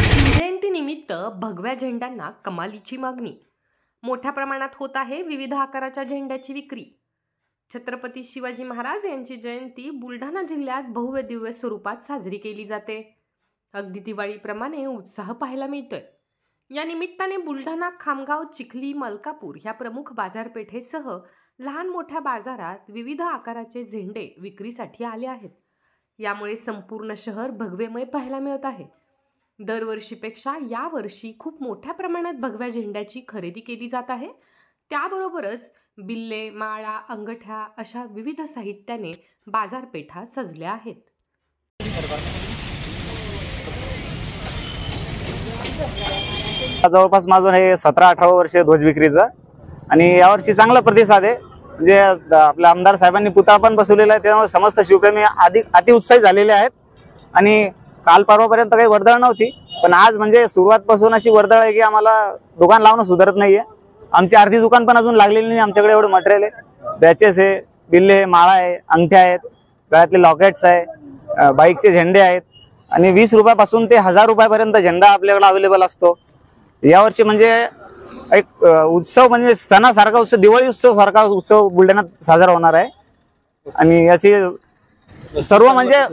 शिवजयंतीनिमित्त भगव्या झेंड्यांना कमालीची मागणी. मोठ्या प्रमाणात होत आहे विविध आकाराच्या झेंड्याची विक्री. छत्रपती शिवाजी महाराज यांची जयंती बुलढाणा जिल्ह्यात भव्य दिव्य स्वरूपात साजरी केली जाते. अगदी दिवाळीप्रमाणे उत्साह पाहायला मिळतोय. या निमित्ताने बुलढाणा, खामगाव, चिखली, मलकापूर ह्या प्रमुख बाजारपेठेसह लहान मोठ्या बाजारात विविध आकाराचे झेंडे विक्रीसाठी आले आहेत. यामुळे संपूर्ण शहर भगवेमय पाहायला मिळत आहे. दरवर्षीपेक्षा यावर्षी खूप मोठ्या प्रमाणात भगव्या झेंड्याची खरेदी केली जात आहे. त्याबरोबरच बिल्ले, माळा, अंगठ्या अशा विविध साहित्याने बाजारपेठा सजल्या आहेत. जवळपास माझं हे 17-18 वर्ष ध्वज विक्रीचं आणि यावर्षी चांगला प्रतिसाद आहे. म्हणजे आपल्या आमदार साहेबांनी पुतळा पण बसवलेला आहे, त्यामुळे समस्त शिवप्रेमी अति उत्साही झालेले आहेत. आणि काल परवापर्यंत काही वर्दळ नव्हती, पण आज म्हणजे सुरुवातपासून अशी वर्दळ आहे की आम्हाला दुकान लावणं सुधारत नाहीये. आमची अर्धी दुकान पण अजून लागलेली नाही. आमच्याकडे एवढं मटेरियल आहे. बॅचेस आहे, बिल्ले, माळा आहे, अंगठ्या आहेत, गळ्यातले लॉकेट्स आहे, बाईकचे झेंडे आहेत आणि 20 रुपयापासून ते 1000 रुपयापर्यंत झेंडा आपल्याकडे अवेलेबल असतो. यावर्षी म्हणजे एक उत्सव, म्हणजे सणासारखा उत्सव, दिवाळी उत्सव सारखा उत्सव बुलढाण्यात साजरा होणार आहे. आणि याची सर्व म्हणजे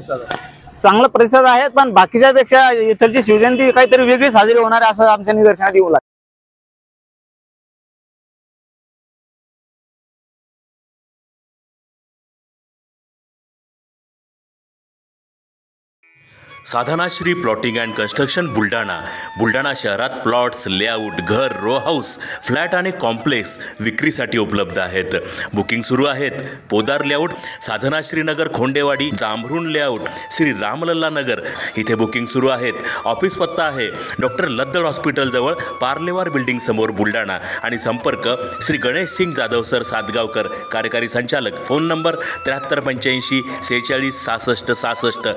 चांगला प्रतिसाद आहे. पण बाकीच्यापेक्षा इथलची शिवजयंती काहीतरी वेगळी साजरी होणार आहे असं आमच्या निदर्शनात येऊ लागलं. Sadhanashri plotting and construction Buldhana शहरात प्लॉट्स, लेआउट, घर, रो हाऊस, फ्लॅट आणि कॉम्प्लेक्स विक्रीसाठी उपलब्ध आहेत. बुकिंग सुरू आहेत. पोदार लेआउट, साधनाश्री नगर, खोंडेवाडी, जांभरुण लेआउट, श्री रामलल्ला नगर इथे बुकिंग सुरू आहेत. ऑफिस पत्ता आहे डॉक्टर लद्दड हॉस्पिटल जवळ, पार्लेवार बिल्डिंग समोर, बुलढाणा. आणि संपर्क श्री गणेश सिंग जाधव सर, सातगावकर, कार्यकारी संचालक. Phone number 7385 46 66 66.